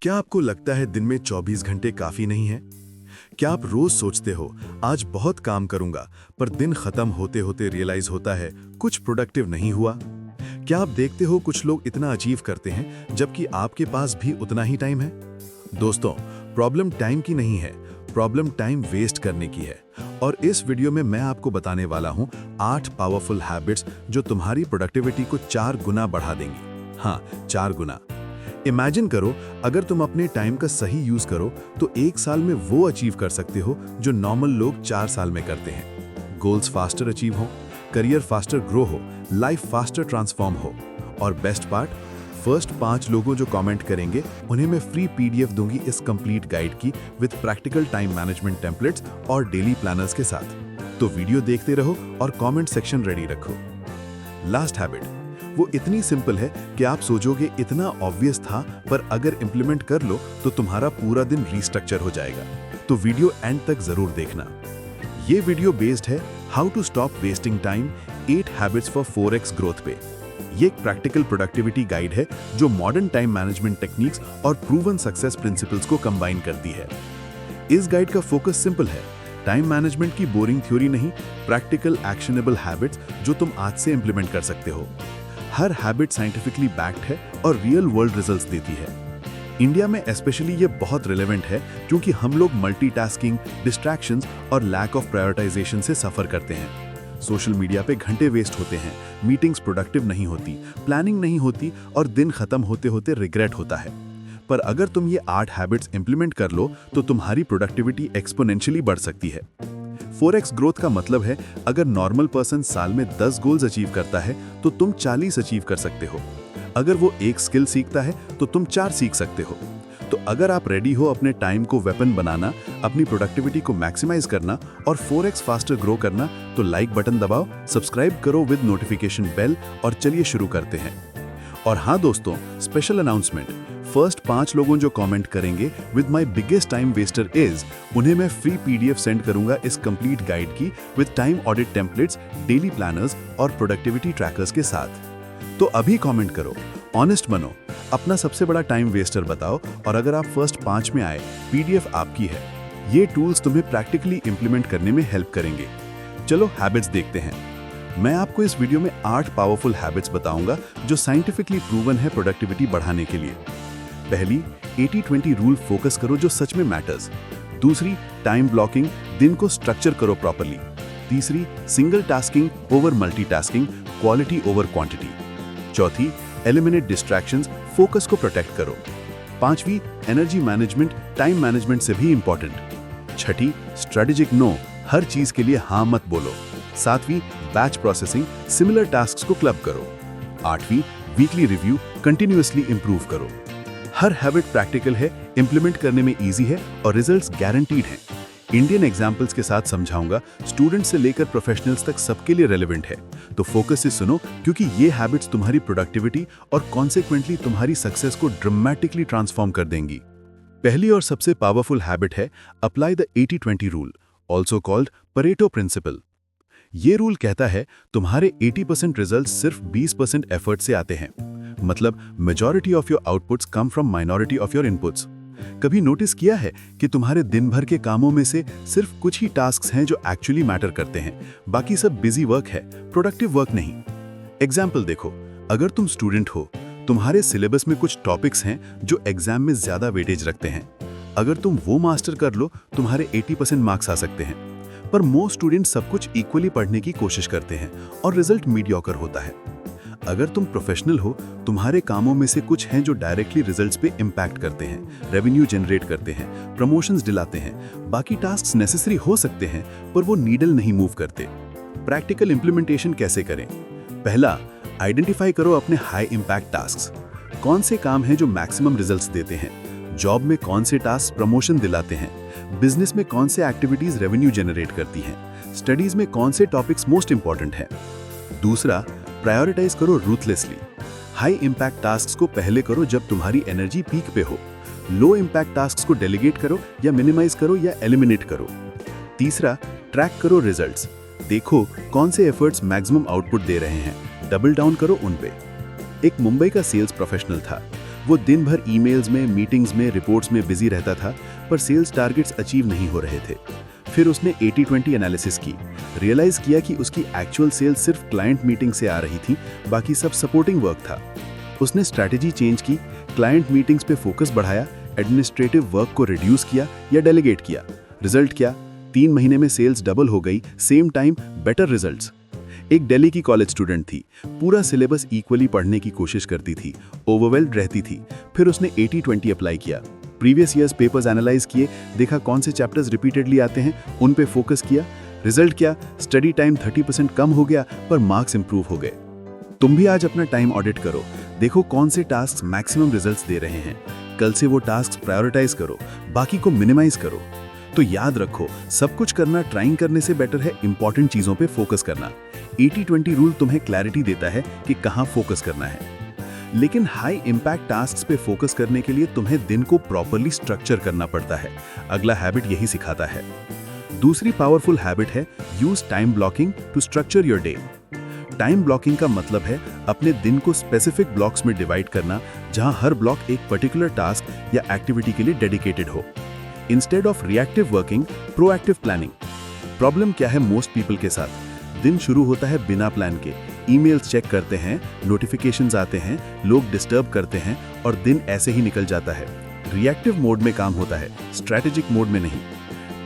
क्या आपको लगता है दिन में 24 घंटे काफी नहीं है? क्या आप रोज सोचते हो आज बहुत काम करूंगा, पर दिन खत्म होते होते रियलाइज होता है कुछ प्रोडक्टिव नहीं हुआ? क्या आप देखते हो कुछ लोग इतना अचीव करते हैं जबकि आपके पास भी उतना ही टाइम है? दोस्तों, प्रॉब्लम टाइम की नहीं है, प्रॉब्लम टाइम वेस्ट करने की है। और इस वीडियो में मैं आपको बताने वाला हूं 8 पावरफुल हैबिट्स जो तुम्हारी प्रोडक्टिविटी को 4 गुना बढ़ा देंगी। हाँ, 4 गुना। इमेजिन करो, अगर तुम अपने टाइम का सही यूज करो तो 1 साल में वो अचीव कर सकते हो जो नॉर्मल लोग 4 साल में करते हैं। गोल्स फास्टर अचीव हो, करियर फास्टर ग्रो हो, लाइफ फास्टर ट्रांसफॉर्म हो। और बेस्ट पार्ट, फर्स्ट 5 लोगों जो कमेंट करेंगे उन्हें मैं फ्री पीडीएफ दूंगी इस कंप्लीट गाइड की with practical time management templates और डेली प्लानर्स के साथ। तो वीडियो देखते रहो और कमेंट सेक्शन रेडी रखो। लास्ट हैबिट, वो इतनी सिंपल है कि आप सोचोगे इतना ऑब्वियस था, पर अगर इंप्लीमेंट कर लो तो तुम्हारा पूरा दिन रीस्ट्रक्चर हो जाएगा। तो वीडियो एंड तक जरूर देखना। ये वीडियो बेस्ड है how to stop wasting time 8 habits for 4x growth पे। ये एक प्रैक्टिकल प्रोडक्टिविटी गाइड है जो मॉडर्न टाइम मैनेजमेंट टेक्निक्स और प्रूवन सक्सेस प्रिंसिपल्स को कंबाइन करती है। इस गाइड का फोकस सिंपल है, टाइम मैनेजमेंट की बोरिंग थ्योरी नहीं, प्रैक्टिकल एक्शनेबल हैबिट्स जो तुम आज से इंप्लीमेंट कर सकते हो। हर हैबिट साइंटिफिकली बैक्ड है और रियल वर्ल्ड रिजल्ट्स देती है। इंडिया में स्पेशली ये बहुत रिलेवेंट है क्योंकि हम लोग मल्टीटास्किंग, डिस्ट्रैक्शंस और लैक ऑफ प्रायोरिटाइजेशन से सफर करते हैं। सोशल मीडिया पे घंटे वेस्ट होते हैं, मीटिंग्स प्रोडक्टिव नहीं होती, प्लानिंग नहीं होती और दिन खत्म होते होते रिग्रेट होता है। पर अगर तुम ये 8 हैबिट्स इंप्लीमेंट कर लो तो तुम्हारी प्रोडक्टिविटी एक्सपोनेंशियली बढ़ सकती है। 4x ग्रोथ का मतलब है अगर नॉर्मल पर्सन साल में 10 गोल्स अचीव करता है तो तुम 40 अचीव कर सकते हो। अगर वो एक स्किल सीखता है तो तुम 4 सीख सकते हो। तो अगर आप रेडी हो अपने टाइम को वेपन बनाना, अपनी प्रोडक्टिविटी को मैक्सिमाइज करना और 4x फास्टर ग्रो करना, तो लाइक बटन दबाओ, सब्सक्राइब करो विद नोटिफिकेशन बेल और चलिए शुरू करते हैं। और हाँ दोस्तों, स्पेशल अनाउंसमेंट, फर्स्ट 5 लोगों जो कमेंट करेंगे with my biggest time Wester is, उन्हें मैं फ्री पीडीएफ सेंड करूंगा इस कंप्लीट गाइड की with time audit templates, daily planners और प्रोडक्टिविटी ट्रैकर्स के साथ। तो अभी कमेंट करो, ऑनेस्ट बनो, अपना सबसे बड़ा टाइम वेस्टर बताओ और अगर आप फर्स्ट 5 में आए, पीडीएफ आपकी है। ये टूल्स तुम्हें प्रैक्टिकली इंप्लीमेंट करने में हेल्प करेंगे। चलो हैबिट्स देखते हैं। मैं आपको इस वीडियो में 8 पावरफुल हैबिट्स बताऊंगा जो साइंटिफिकली प्रूवन है प्रोडक्टिविटी बढ़ाने के लिए। पहली, 80-20 रूल फोकस करो जो सच में मैटर्स। दूसरी, टाइम ब्लॉकिंग, दिन को स्ट्रक्चर करो प्रॉपर्ली। तीसरी, single tasking over multitasking, quality over quantity. चौथी, एलिमिनेट डिस्ट्रैक्शंस, फोकस को प्रोटेक्ट करो। पांचवी, एनर्जी मैनेजमेंट, टाइम मैनेजमेंट से भी इंपॉर्टेंट। छठी, स्ट्रेटेजिक नो, हर चीज के लिए हाँ मत बोलो। सातवीं, बैच प्रोसेसिंग, सिमिलर टास्क्स को क्लब करो। आठवीं, वीकली रिव्यू, कंटिन्यूअसली इंप्रूव करो। हर हैबिट प्रैक्टिकल है, इंप्लीमेंट करने में इजी है और रिजल्ट्स गारंटीड हैं। इंडियन एग्जाम्पल्स के साथ समझाऊंगा, स्टूडेंट से लेकर प्रोफेशनल्स तक सबके लिए रेलेवेंट है। तो फोकस से सुनो क्योंकि ये हैबिट्स तुम्हारी प्रोडक्टिविटी और कॉन्सिक्वेंटली तुम्हारी सक्सेस को ड्रामेटिकली ट्रांसफॉर्म कर देंगी। पहली और सबसे पावरफुल हैबिट है apply the 80-20 rule, also called Pareto principle. ये रूल कहता है तुम्हारे 80% रिजल्ट्स सिर्फ 20% एफर्ट से आते हैं। मतलब majority of your outputs come from minority of your inputs. कभी नोटिस किया है कि तुम्हारे दिन भर के कामों में से सिर्फ कुछ ही टास्क्स हैं जो एक्चुअली मैटर करते हैं, बाकी सब बिजी वर्क है, प्रोडक्टिव वर्क नहीं। एग्जाम्पल देखो, अगर तुम स्टूडेंट हो, तुम्हारे सिलेबस में कुछ टॉपिक्स हैं जो एग्जाम में ज्यादा वेटेज रखते हैं। अगर तुम वो मास्टर कर लो, तुम्हारे 80% मार्क्स आ सकते हैं। पर मोस्ट स्टूडेंट सब कुछ इक्वली पढ़ने की कोशिश करते हैं और रिजल्ट मीडियोकर होता है। अगर तुम प्रोफेशनल हो, तुम्हारे कामों में से कुछ हैं जो डायरेक्टली रिजल्ट्स पे इम्पैक्ट करते हैं, रेवेन्यू जनरेट करते हैं, प्रमोशंस दिलाते हैं। बाकी टास्क्स नेसेसरी हो सकते हैं पर वो नीडल नहीं मूव करते। प्रैक्टिकल इंप्लीमेंटेशन कैसे करें? पहला, आइडेंटिफाई करो अपने हाई इम्पैक्ट टास्क्स। कौन से काम हैं जो मैक्सिमम रिजल्ट्स देते हैं? जॉब में कौन से टास्क प्रमोशन दिलाते हैं? बिजनेस में कौन से एक्टिविटीज रेवेन्यू जनरेट करती हैं? स्टडीज में कौन से टॉपिक्स मोस्ट इंपॉर्टेंट हैं? दूसरा, प्रायोरिटाइज करो रूथलेसली। हाई इम्पैक्ट टास्क्स को पहले करो जब तुम्हारी एनर्जी पीक पे हो। लो इम्पैक्ट टास्क्स को डेलीगेट करो या मिनिमाइज करो या एलिमिनेट करो। तीसरा, ट्रैक करो रिजल्ट्स। देखो कौन से एफर्ट्स मैक्सिमम आउटपुट दे रहे हैं, डबल डाउन करो उन पे। एक मुंबई का सेल्स प्रोफेशनल था, वो दिन भर ईमेल्स में, मीटिंग्स में, रिपोर्ट्स में बिजी रहता था, पर सेल्स टारगेट्स अचीव नहीं हो रहे थे। फिर उसने 80-20 एनालिसिस की, रियलाइज किया कि उसकी एक्चुअल सेल्स सिर्फ क्लाइंट मीटिंग से आ रही थी, बाकी सब सपोर्टिंग वर्क था। उसने स्ट्रैटेजी चेंज की, क्लाइंट मीटिंग्स पे फोकस बढ़ाया, एडमिनिस्ट्रेटिव वर्क को रिड्यूस किया या डेलीगेट किया। रिजल्ट क्या? 3 महीने में सेल्स डबल हो गई, सेम टाइम बेटर रिजल्ट्स। एक दिल्ली की कॉलेज स्टूडेंट थी, पूरा सिलेबस इक्वली पढ़ने की कोशिश करती थी, ओवरवेल्ड रहती थी। फिर उसने 80-20 अप्लाई किया, प्रीवियस ईयर्स पेपर्स एनालाइज किए, देखा कौन से चैप्टर्स रिपीटेडली आते हैं, उन पे फोकस किया। रिजल्ट क्या? स्टडी टाइम 30% कम हो गया, पर मार्क्स इंप्रूव हो गए। तुम भी आज अपना टाइम ऑडिट करो, देखो कौन से टास्क मैक्सिमम रिजल्ट्स दे रहे हैं। कल से वो टास्क प्रायोरिटाइज करो, बाकी को मिनिमाइज करो। तो याद रखो, सब कुछ करना ट्राइंग करने से बेटर है इंपॉर्टेंट चीजों पे फोकस करना। 80-20 रूल तुम्हें क्लैरिटी देता है कि कहां फोकस करना है। लेकिन हाई इंपैक्ट टास्क्स पे फोकस करने के लिए तुम्हें दिन को प्रॉपर्ली स्ट्रक्चर करना पड़ता है। अगला हैबिट यही सिखाता है। दूसरी पावरफुल हैबिट है use time blocking to structure your day. Time blocking का मतलब है अपने दिन को स्पेसिफिक ब्लॉक्स में डिवाइड करना, जहां हर ब्लॉक एक पर्टिकुलर टास्क या एक्टिविटी के लिए डेडिकेटेड हो। Instead of reactive working, proactive planning. Problem क्या है मोस्ट पीपल के साथ? दिन शुरू होता है बिना प्लान के, ईमेल्स चेक करते हैं, नोटिफिकेशंस आते हैं, लोग डिस्टर्ब करते हैं और दिन ऐसे ही निकल जाता है। रिएक्टिव मोड में काम होता है, स्ट्रैटेजिक मोड में नहीं।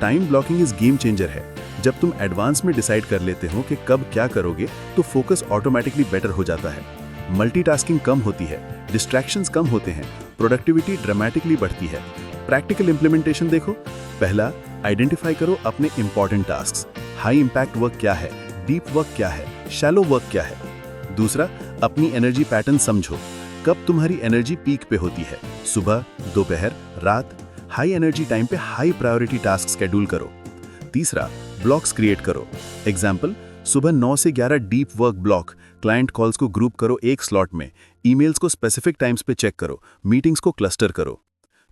Time blocking is game changer है। जब तुम एडवांस में डिसाइड कर लेते हो कि कब क्या करोगे, तो फोकस ऑटोमेटिकली बेटर हो जाता है। मल्टीटास्किंग कम होती है, डिस्ट्रैक्शंस कम होते हैं, प्रोडक्टिविटी ड्रामेटिकली बढ़ती है। प्रैक्टिकल इंप्लीमेंटेशन देखो। पहला, आइडेंटिफाई करो अपने important tasks. High impact work क्या है, डीप वर्क क्या है, शैलो वर्क क्या है। दूसरा, अपनी एनर्जी पैटर्न समझो। कब तुम्हारी एनर्जी पीक पे होती है? सुबह, दोपहर, रात। हाई एनर्जी टाइम पे हाई प्रायोरिटी टास्क शेड्यूल करो। तीसरा, ब्लॉक्स क्रिएट करो। एग्जाम्पल, सुबह 9 से 11 deep work block, client calls को ग्रुप करो एक स्लॉट में, ईमेल्स को स्पेसिफिक टाइम्स पे चेक करो, मीटिंग्स को क्लस्टर करो।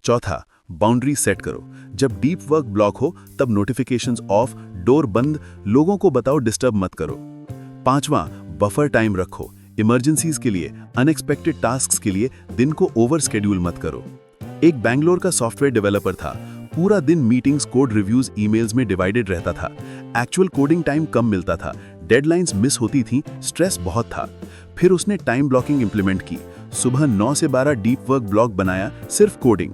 चौथा, बाउंड्री सेट करो। जब डीप वर्क ब्लॉक हो तब नोटिफिकेशंस ऑफ, डोर बंद, लोगों को बताओ डिस्टर्ब मत करो। पांचवा, बफर टाइम रखो। इमरजेंसीज के लिए, अनएक्सपेक्टेड टास्क्स के लिए दिन को ओवर शेड्यूल मत करो। एक बैंगलोर का सॉफ्टवेयर डेवलपर था, पूरा दिन मीटिंग्स, कोड रिव्यूज, ईमेल्स में डिवाइडेड रहता था। एक्चुअल कोडिंग टाइम कम मिलता था, डेडलाइंस मिस होती थी, स्ट्रेस बहुत था। फिर उसने टाइम ब्लॉकिंग इंप्लीमेंट की। सुबह 9 से 12 डीप वर्क ब्लॉक बनाया, सिर्फ कोडिंग।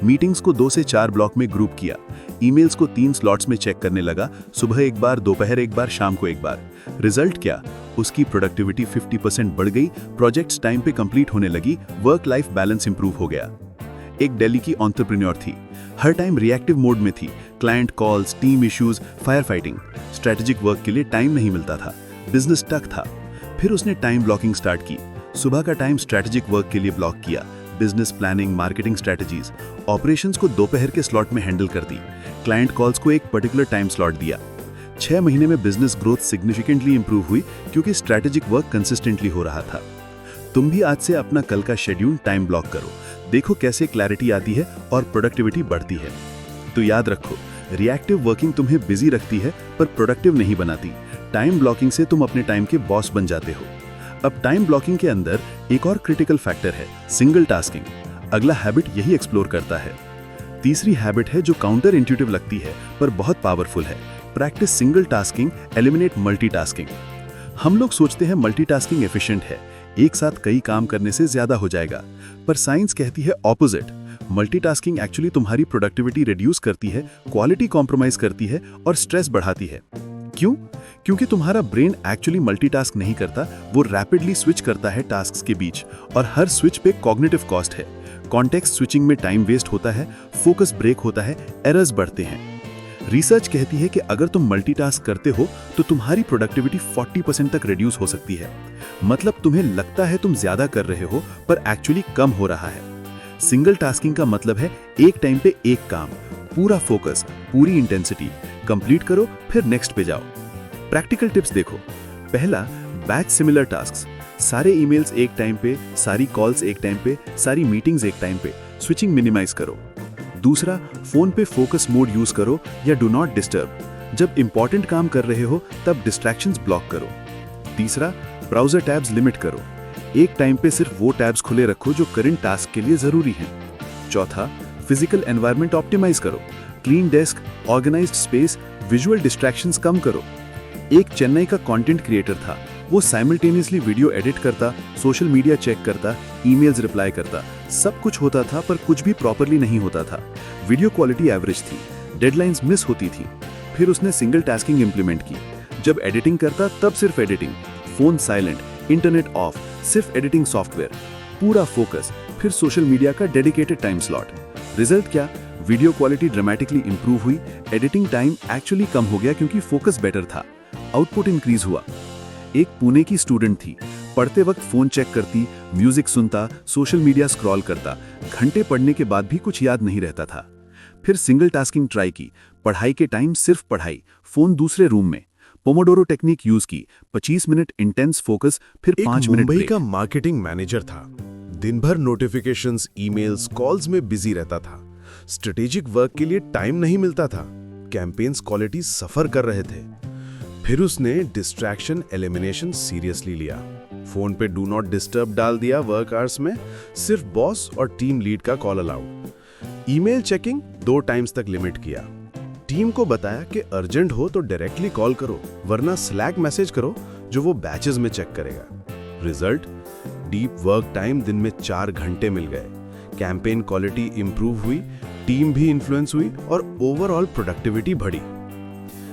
मीटिंग्स को 2 से 4 ब्लॉक में ग्रुप किया। ईमेल्स को 3 स्लॉट्स में चेक करने लगा, सुबह एक बार, दोपहर एक बार, शाम को एक बार। रिजल्ट क्या? उसकी प्रोडक्टिविटी 50% बढ़ गई, प्रोजेक्ट्स टाइम पे कंप्लीट होने लगी, वर्क लाइफ बैलेंस इंप्रूव हो गया। एक दिल्ली की एंटरप्रेन्योर थी, हर टाइम रिएक्टिव मोड में थी, client calls, team issues, fire fighting. Strategic work के लिए टाइम नहीं मिलता था, बिजनेस टक था। फिर उसने टाइम ब्लॉकिंग स्टार्ट की। सुबह का टाइम स्ट्रेटेजिक वर्क के लिए ब्लॉक किया, business planning, marketing strategies. Operations को दोपहर के स्लॉट में हैंडल कर दी, क्लाइंट कॉल्स को एक पर्टिकुलर टाइम स्लॉट दिया। 6 महीने में बिजनेस ग्रोथ सिग्निफिकेंटली इंप्रूव हुई, क्योंकि स्ट्रेटेजिक वर्क कंसिस्टेंटली हो रहा था। तुम भी आज से अपना कल का शेड्यूल टाइम ब्लॉक करो, देखो कैसे क्लैरिटी आती है और प्रोडक्टिविटी बढ़ती है। तो याद रखो, रिएक्टिव वर्किंग तुम्हें बिजी रखती है पर प्रोडक्टिव नहीं बनाती। टाइम ब्लॉकिंग से तुम अपने टाइम के बॉस बन जाते हो। अब टाइम ब्लॉकिंग के अंदर एक और क्रिटिकल फैक्टर है, सिंगल टास्किंग। अगला हैबिट यही एक्सप्लोर करता है। तीसरी हैबिट है जो काउंटर इंट्यूटिव लगती है पर बहुत पावरफुल है, practice single tasking, eliminate multitasking. हम लोग सोचते हैं मल्टीटास्किंग एफिशिएंट है, एक साथ कई काम करने से ज्यादा हो जाएगा, पर साइंस कहती है ऑपोजिट। मल्टीटास्किंग एक्चुअली तुम्हारी प्रोडक्टिविटी रिड्यूस करती है, क्वालिटी कॉम्प्रोमाइज करती है और स्ट्रेस बढ़ाती है। क्यों? क्योंकि तुम्हारा ब्रेन एक्चुअली मल्टीटास्क नहीं करता, वो रैपिडली स्विच करता है टास्क्स के बीच, और हर स्विच पे कॉग्निटिव कॉस्ट है। कॉन्टेक्स्ट स्विचिंग में टाइम वेस्ट होता है, फोकस ब्रेक होता है, एरर्स बढ़ते हैं। रिसर्च कहती है कि अगर तुम मल्टीटास्क करते हो तो तुम्हारी प्रोडक्टिविटी 40% तक रिड्यूस हो सकती है। मतलब तुम्हें लगता है तुम ज्यादा कर रहे हो पर एक्चुअली कम हो रहा है। सिंगल टास्किंग का मतलब है एक टाइम पे एक काम, पूरा फोकस, पूरी इंटेंसिटी, कंप्लीट करो फिर नेक्स्ट पे जाओ। प्रैक्टिकल टिप्स देखो। पहला, बैच सिमिलर टास्क्स, सारे ईमेल्स एक टाइम पे, सारी कॉल्स एक टाइम पे, सारी मीटिंग्स एक टाइम पे, स्विचिंग मिनिमाइज करो। दूसरा, फोन पे फोकस मोड यूज करो या डू नॉट डिस्टर्ब, जब इंपॉर्टेंट काम कर रहे हो तब डिस्ट्रैक्शंस ब्लॉक करो। तीसरा, ब्राउजर टैब्स लिमिट करो, एक टाइम पे सिर्फ वो टैब्स खुले रखो जो करंट टास्क के लिए जरूरी हैं। चौथा, फिजिकल एनवायरनमेंट ऑप्टिमाइज करो। Clean desk, organised space, visual distractions कम करो। एक चेन्नई का कंटेंट क्रिएटर था, वो साइमल्टेनियसली वीडियो एडिट करता, सोशल मीडिया चेक करता, ईमेल्स रिप्लाई करता, सब कुछ होता था पर कुछ भी प्रॉपरली नहीं होता था। वीडियो क्वालिटी एवरेज थी, डेडलाइंस मिस होती थी। फिर उसने सिंगल टास्किंग इंप्लीमेंट की। जब एडिटिंग करता तब सिर्फ editing, phone silent, internet of, सिर्फ एडिटिंग सॉफ्टवेयर, पूरा फोकस। फिर सोशल मीडिया का डेडिकेटेड टाइम स्लॉट। रिजल्ट क्या? वीडियो क्वालिटी ड्रामेटिकली इंप्रूव हुई, एडिटिंग टाइम एक्चुअली कम हो गया क्योंकि फोकस बेटर था, आउटपुट इंक्रीज हुआ। एक पुणे की स्टूडेंट थी, पढ़ते वक्त फोन चेक करती, म्यूजिक सुनता, सोशल मीडिया स्क्रॉल करता, घंटे पढ़ने के बाद भी कुछ याद नहीं रहता था। फिर सिंगल टास्किंग ट्राई की, पढ़ाई के टाइम सिर्फ पढ़ाई, फोन दूसरे रूम में। पोमोडोरो टेक्निक यूज की, 25 मिनट इंटेंस फोकस, फिर 5 मिनट मुंबई ब्रेक। का मार्केटिंग मैनेजर था। दिन भर नोटिफिकेशंस, ईमेल्स, कॉल्स में बिजी रहता था। स्ट्रेटेजिक वर्क के लिए टाइम नहीं मिलता था। कैंपेन्स क्वालिटी सफर कर रहे थे। फिर उसने डिस्ट्रैक्शन एलिमिनेशन सीरियसली लिया। फोन पे डू नॉट डिस्टर्ब डाल दिया वर्क आवर्स में, सिर्फ बॉस और टीम लीड का call allowed. Email checking 2 times तक लिमिट किया। टीम को बताया कि अर्जेंट हो तो डायरेक्टली कॉल करो, वरना स्लैक मैसेज करो जो वो बैचेस में चेक करेगा। रिजल्ट, डीप वर्क टाइम दिन में 4 घंटे मिल गए, कैंपेन क्वालिटी इंप्रूव हुई, टीम भी इन्फ्लुएंस हुई और ओवरऑल प्रोडक्टिविटी बढ़ी।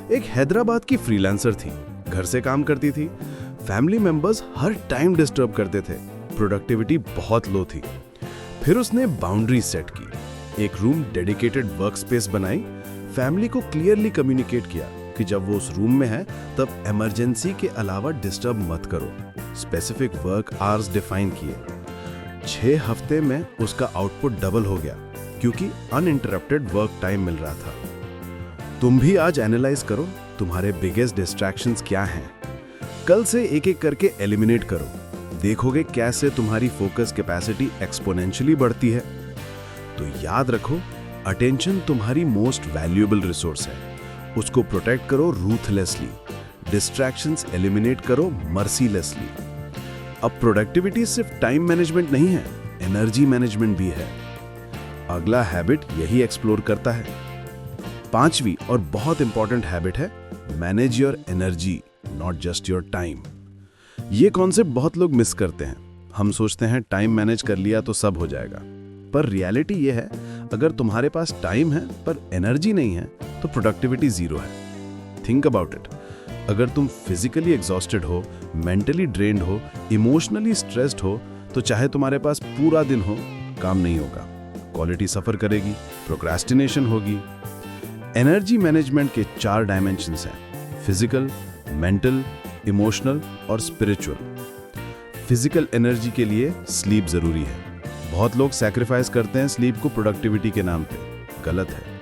एक हैदराबाद की फ्रीलांसर थी, घर से काम करती थी। फैमिली मेंबर्स हर टाइम डिस्टर्ब करते थे, प्रोडक्टिविटी बहुत लो थी। फिर उसने बाउंड्री सेट की, एक रूम डेडिकेटेड वर्क स्पेस बनाई, फैमिली को क्लियरली कम्युनिकेट किया कि जब वो उस रूम में है तब इमरजेंसी के अलावा डिस्टर्ब मत करो। स्पेसिफिक वर्क आवर्स डिफाइन किए। 6 हफ्ते में उसका आउटपुट डबल हो गया क्योंकि अनइंटरप्टेड वर्क टाइम मिल रहा था। तुम भी आज एनालाइज करो तुम्हारे बिगेस्ट डिस्ट्रैक्शंस क्या हैं। कल से एक एक करके एलिमिनेट करो, देखोगे कैसे तुम्हारी फोकस कैपेसिटी एक्सपोनेंशियली बढ़ती है। तो याद रखो, अटेंशन तुम्हारी मोस्ट वैल्यूएबल रिसोर्स है, उसको प्रोटेक्ट करो रूथलेसली, डिस्ट्रैक्शंस एलिमिनेट करो मर्सीलेसली। अब प्रोडक्टिविटी सिर्फ टाइम मैनेजमेंट नहीं है, एनर्जी मैनेजमेंट भी है। अगला हैबिट यही एक्सप्लोर करता है। 5वीं और बहुत इंपॉर्टेंट हैबिट है manage your energy, not just your time. ये कॉन्सेप्ट बहुत लोग मिस करते हैं। हम सोचते हैं टाइम मैनेज कर लिया तो सब हो जाएगा, पर रियलिटी ये है, अगर तुम्हारे पास टाइम है पर एनर्जी नहीं है तो प्रोडक्टिविटी 0 है। Think about it. अगर तुम फिजिकली एग्जॉस्टेड हो, मेंटली ड्रेन्ड हो, इमोशनली स्ट्रेस्ड हो, तो चाहे तुम्हारे पास पूरा दिन हो, काम नहीं होगा, क्वालिटी सफर करेगी, प्रोक्रेस्टिनेशन होगी। एनर्जी मैनेजमेंट के 4 डायमेंशंस हैं, फिजिकल, मेंटल, इमोशनल और स्पिरिचुअल। फिजिकल एनर्जी के लिए स्लीप जरूरी है। बहुत लोग सैक्रिफाइस करते हैं स्लीप को प्रोडक्टिविटी के नाम पे, गलत है।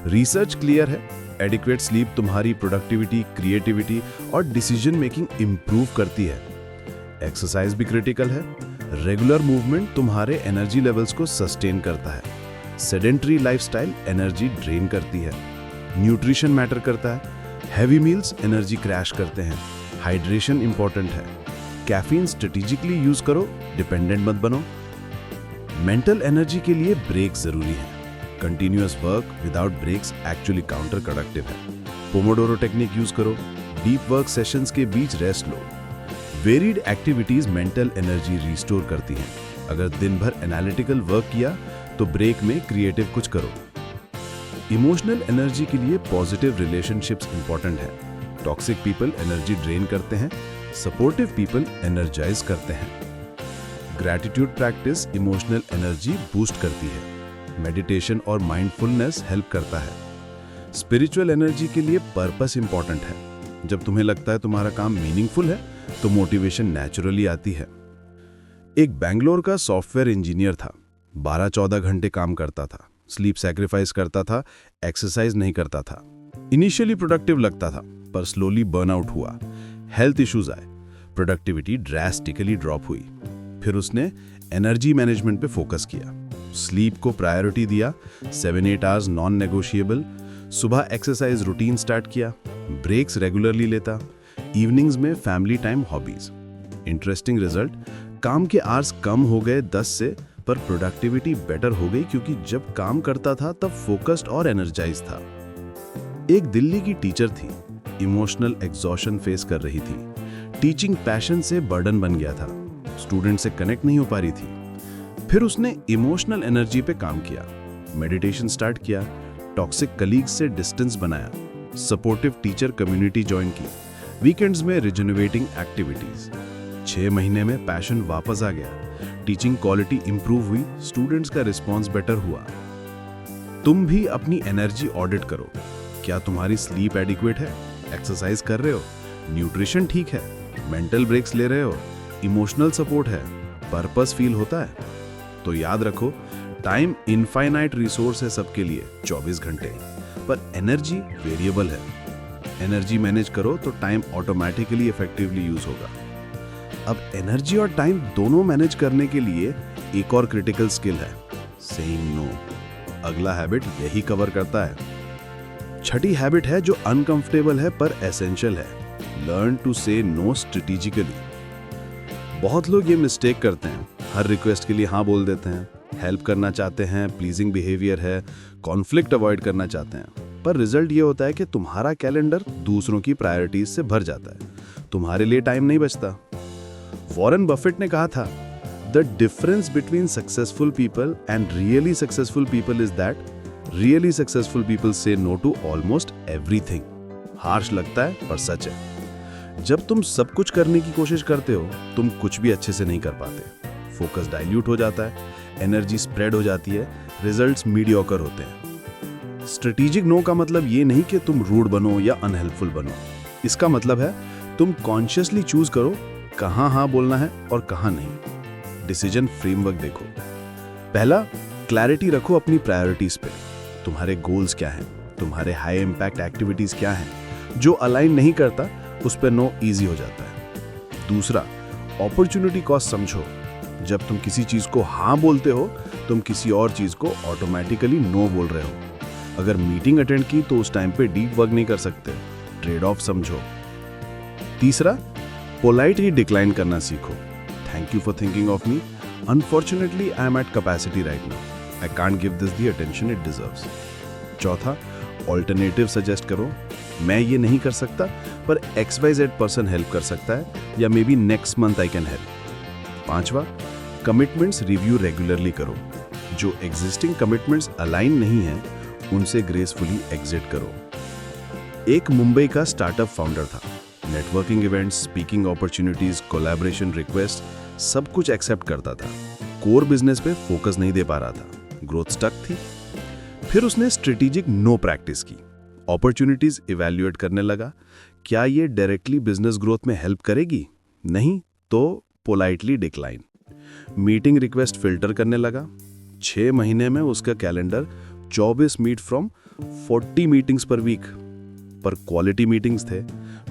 रिसर्च क्लियर है, एडिक्वेट स्लीप तुम्हारी प्रोडक्टिविटी, क्रिएटिविटी और डिसीजन मेकिंग इंप्रूव करती है। एक्सरसाइज भी क्रिटिकल है। रेगुलर मूवमेंट तुम्हारे एनर्जी लेवल्स को सस्टेन करता है। सेडेंटरी लाइफस्टाइल एनर्जी ड्रेन करती है। न्यूट्रिशन मैटर करता है। हैवी मील्स एनर्जी क्रैश करते हैं। हाइड्रेशन इंपॉर्टेंट है। कैफीन स्ट्रेटेजिकली यूज करो, डिपेंडेंट मत बनो। मेंटल एनर्जी के लिए ब्रेक जरूरी है। Continuous work without breaks actually counter productive है। पोमोडोरो टेक्निक यूज करो, डीप वर्क सेशंस के बीच रेस्ट लो। Varied activities mental energy restore करती हैं। अगर दिन भर एनालिटिकल वर्क किया तो ब्रेक में क्रिएटिव कुछ करो। इमोशनल एनर्जी के लिए पॉजिटिव रिलेशनशिप्स इंपॉर्टेंट है। टॉक्सिक पीपल एनर्जी ड्रेन करते हैं, सपोर्टिव पीपल एनर्जाइज करते हैं। Gratitude practice emotional energy boost करती है। मेडिटेशन और माइंडफुलनेस हेल्प करता है। स्पिरिचुअल एनर्जी के लिए पर्पस इंपॉर्टेंट है। जब तुम्हें लगता है तुम्हारा काम मीनिंगफुल है तो मोटिवेशन नेचुरली आती है। एक बैंगलोर का सॉफ्टवेयर इंजीनियर था, 12-14 घंटे काम करता था, स्लीप सैक्रिफाइस करता था, एक्सरसाइज नहीं करता था। इनिशियली प्रोडक्टिव लगता था पर स्लोली बर्नआउट हुआ, हेल्थ इश्यूज आए, प्रोडक्टिविटी ड्रास्टिकली ड्रॉप हुई। फिर उसने एनर्जी मैनेजमेंट पे फोकस किया, स्लीप को प्रायोरिटी दिया, 7-8 आवर्स नॉन नेगोशिएबल, सुबह एक्सरसाइज रूटीन स्टार्ट किया, ब्रेक्स रेगुलरली लेता, इवनिंग्स में family time, hobbies. Interesting result, काम के आवर्स कम हो गए 10 से, पर प्रोडक्टिविटी बेटर हो गई क्योंकि जब काम करता था तब फोकस्ड और एनर्जाइज था। एक दिल्ली की टीचर थी, इमोशनल एग्जॉशन फेस कर रही थी। टीचिंग पैशन से बर्डन बन गया था, स्टूडेंट से कनेक्ट नहीं हो पा रही थी। फिर उसने इमोशनल एनर्जी पे काम किया, मेडिटेशन स्टार्ट किया, टॉक्सिक कलीग्स से डिस्टेंस बनाया, सपोर्टिव टीचर कम्युनिटी ज्वाइन की, वीकेंड्स में रिजनरेटिंग एक्टिविटीज। 6 महीने में पैशन वापस आ गया, टीचिंग क्वालिटी इंप्रूव हुई, स्टूडेंट्स का रिस्पॉन्स बेटर हुआ। तुम भी अपनी एनर्जी ऑडिट करो। क्या तुम्हारी स्लीप एडिक्वेट है? एक्सरसाइज कर रहे हो? न्यूट्रिशन ठीक है? मेंटल ब्रेक्स ले रहे हो? इमोशनल सपोर्ट है? पर्पस फील होता है? तो याद रखो, टाइम इनफाइनाइट रिसोर्स है सबके लिए, 24 घंटे, पर एनर्जी वेरिएबल है। एनर्जी मैनेज करो तो टाइम ऑटोमेटिकली इफेक्टिवली यूज होगा। अब एनर्जी और टाइम दोनों मैनेज करने के लिए एक और क्रिटिकल स्किल है, सेइंग नो। अगला हैबिट यही कवर करता है। छठी हैबिट है जो अनकंफर्टेबल है पर एसेंशियल है, लर्न टू से नो स्ट्रेटेजिकली। बहुत लोग ये मिस्टेक करते हैं, हर रिक्वेस्ट के लिए हाँ बोल देते हैं, हेल्प करना चाहते हैं, प्लीजिंग बिहेवियर है, कॉन्फ्लिक्ट अवॉइड करना चाहते हैं, पर रिजल्ट ये होता है कि तुम्हारा कैलेंडर दूसरों की प्रायोरिटीज से भर जाता है, तुम्हारे लिए टाइम नहीं बचता। वॉरेन बफेट ने कहा था, the difference between successful people and really successful people is that really successful people say no to almost everything. Harsh लगता है पर सच है। जब तुम सब कुछ करने की कोशिश करते हो, तुम कुछ भी अच्छे से नहीं कर पाते। फोकस डाइल्यूट हो जाता है, एनर्जी स्प्रेड हो जाती है, रिजल्ट्स मीडियोकर होते हैं। स्ट्रेटेजिक नो का मतलब ये नहीं कि तुम रूड बनो या अनहेल्पफुल बनो। इसका मतलब है तुम कॉन्शियसली चूज करो कहां हाँ बोलना है और कहां नहीं। डिसीजन फ्रेमवर्क देखो। पहला, क्लैरिटी रखो अपनी प्रायोरिटीज पे। तुम्हारे गोल्स क्या हैं, तुम्हारे हाई इंपैक्ट एक्टिविटीज क्या हैं। जो अलाइन नहीं करता उस पर नो इजी हो जाता है। दूसरा, अपॉर्चुनिटी कॉस्ट समझो। जब तुम किसी चीज को हाँ बोलते हो, तुम किसी और चीज को ऑटोमेटिकली नो बोल रहे हो। अगर मीटिंग अटेंड की तो उस टाइम पे डीप वर्क नहीं कर सकते, ट्रेड ऑफ समझो। तीसरा, पोलाइटली डिक्लाइन करना सीखो। Thank you for thinking of me, unfortunately I am at capacity right now, I can't give this the attention it deserves. चौथा, ऑल्टरनेटिव सजेस्ट करो। मैं ये नहीं कर सकता पर XYZ पर्सन हेल्प कर सकता है, या may be next month I can help. पांचवा, कमिटमेंट्स रिव्यू रेगुलरली करो। जो एग्जिस्टिंग कमिटमेंट्स अलाइन नहीं हैं, उनसे ग्रेसफुली एग्जिट करो। एक मुंबई का स्टार्टअप फाउंडर था, networking events, speaking opportunities, collaboration request सब कुछ एक्सेप्ट करता था। कोर बिजनेस पे फोकस नहीं दे पा रहा था, ग्रोथ स्टक थी। फिर उसने स्ट्रेटेजिक नो प्रैक्टिस की, अपॉर्चुनिटीज इवैल्यूएट करने लगा। क्या ये डायरेक्टली बिजनेस ग्रोथ में हेल्प करेगी? नहीं तो politely decline. Meeting request filter करने लगा। 6 महीने में उसका calendar 24 meet from 40 meetings per week, पर क्वालिटी मीटिंग्स थे,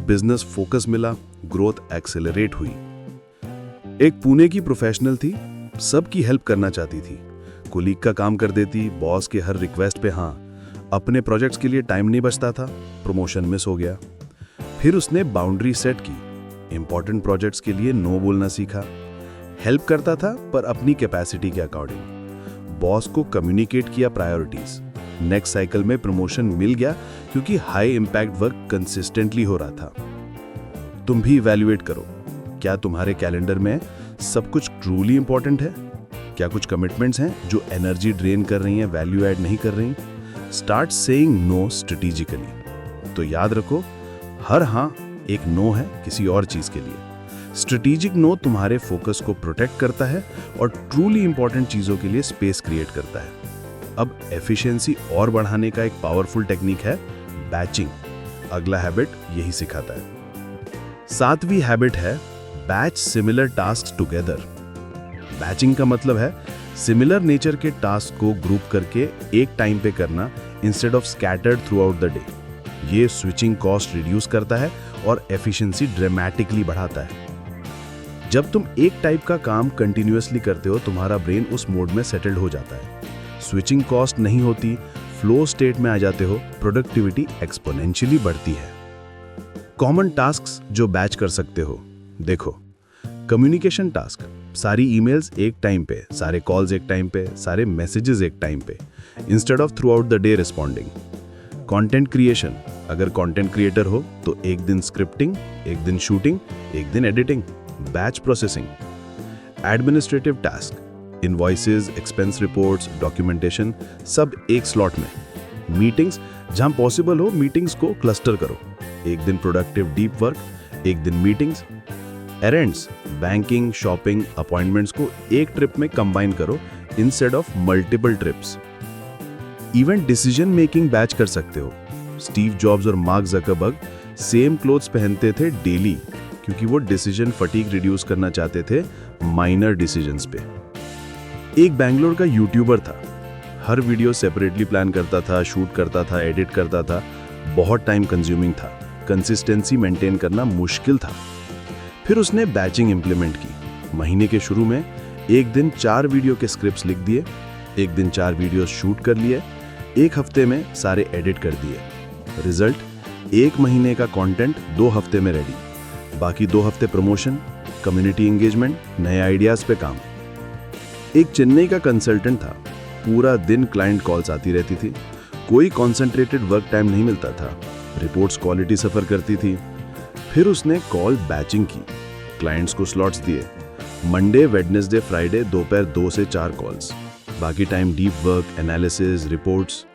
बिजनेस फोकस मिला, ग्रोथ एक्सेलरेट हुई। एक पुणे की प्रोफेशनल थी, सबकी हेल्प करना चाहती थी, कोलीग का काम कर देती, बॉस के हर रिक्वेस्ट पे हाँ। अपने प्रोजेक्ट्स के लिए टाइम नहीं बचता था, प्रमोशन मिस हो गया। फिर उसने बाउंड्री सेट की, इंपॉर्टेंट प्रोजेक्ट्स के लिए नो बोलना सीखा। हेल्प करता था पर अपनी कैपेसिटी के अकॉर्डिंग। बॉस को कम्युनिकेट किया प्रायोरिटीज। नेक्स्ट साइकिल में प्रमोशन मिल गया क्योंकि हाई इंपैक्ट वर्क कंसिस्टेंटली हो रहा था। तुम भी इवैल्यूएट करो, क्या तुम्हारे कैलेंडर में सब कुछ ट्रूली इंपॉर्टेंट है? क्या कुछ कमिटमेंट्स हैं जो एनर्जी ड्रेन कर रही हैं, वैल्यू ऐड नहीं कर रही? Start saying no strategically. तो याद रखो, हर हाँ एक नो है किसी और चीज के लिए। स्ट्रेटेजिक नो तुम्हारे फोकस को प्रोटेक्ट करता है और ट्रूली इंपॉर्टेंट चीजों के लिए स्पेस क्रिएट करता है। अब एफिशिएंसी और बढ़ाने का एक पावरफुल टेक्निक है बैचिंग। अगला हैबिट यही सिखाता है। 7वीं हैबिट है batch similar tasks together. Batching का मतलब है सिमिलर नेचर के टास्क को ग्रुप करके एक टाइम पे करना instead of scattered throughout the day. ये स्विचिंग कॉस्ट रिड्यूस करता है और एफिशिएंसी ड्रामेटिकली बढ़ाता है। जब तुम एक टाइप का काम कंटिन्यूअसली करते हो, तुम्हारा ब्रेन उस मोड में सेटल्ड हो जाता है, स्विचिंग कॉस्ट नहीं होती, फ्लो स्टेट में आ जाते हो, प्रोडक्टिविटी एक्सपोनेंशियली बढ़ती है। कॉमन टास्क्स जो बैच कर सकते हो, देखो, कम्युनिकेशन टास्क, सारी ईमेल्स एक टाइम पे, सारे कॉल्स एक टाइम पे, सारे मैसेजेस एक टाइम पे, instead of through out the day responding. Content creation, अगर कंटेंट क्रिएटर हो तो एक दिन स्क्रिप्टिंग, एक दिन शूटिंग, एक दिन editing, batch processing. Administrative task, invoices, expense reports, documentation, सब एक स्लॉट में। मीटिंग्स, जहां पॉसिबल हो मीटिंग्स को क्लस्टर करो, एक दिन प्रोडक्टिव डीप वर्क, एक दिन meetings. Errands, banking, shopping, appointments को एक ट्रिप में कंबाइन करो instead of multiple trips. Event decision making batch कर सकते हो। स्टीव जॉब्स और मार्क ज़करबर्ग सेम क्लोथ्स पहनते थे डेली, क्योंकि वो डिसीजन फटीग रिड्यूस करना चाहते थे माइनर डिसीजंस पे। एक बैंगलोर का यूट्यूबर था, हर वीडियो सेपरेटली प्लान करता था, शूट करता था, एडिट करता था, बहुत टाइम कंज्यूमिंग था, कंसिस्टेंसी मेंटेन करना मुश्किल था। फिर उसने बैचिंग इंप्लीमेंट की। महीने के शुरू में एक दिन 4 वीडियो के स्क्रिप्ट्स लिख दिए, एक दिन 4 वीडियो शूट कर लिए, एक हफ्ते में सारे एडिट कर दिए। रिजल्ट, 1 महीने का कंटेंट 2 हफ्ते में रेडी, बाकी 2 हफ्ते प्रमोशन, कम्युनिटी एंगेजमेंट, नए आइडियाज पे काम। एक चेन्नई का कंसल्टेंट था, पूरा दिन क्लाइंट कॉल्स आती रहती थी, कोई कॉन्सेंट्रेटेड वर्क टाइम नहीं मिलता था, रिपोर्ट्स क्वालिटी सफर करती थी। फिर उसने कॉल बैचिंग की, क्लाइंट्स को स्लॉट्स दिए, मंडे, वेडनेसडे, फ्राइडे दोपहर 2 से 4 कॉल्स, बाकी time deep work, analysis, reports.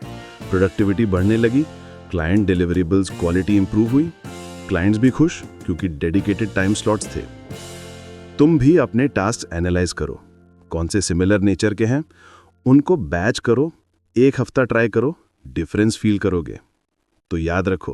Productivity बढ़ने लगी, क्लाइंट डिलीवरेबल्स क्वालिटी इंप्रूव हुई, क्लाइंट्स भी खुश क्योंकि डेडिकेटेड टाइम स्लॉट्स थे। तुम भी अपने टास्क एनालाइज करो, कौन से सिमिलर नेचर के हैं, उनको बैच करो, 1 हफ्ता ट्राई करो, डिफरेंस फील करोगे। तो याद रखो,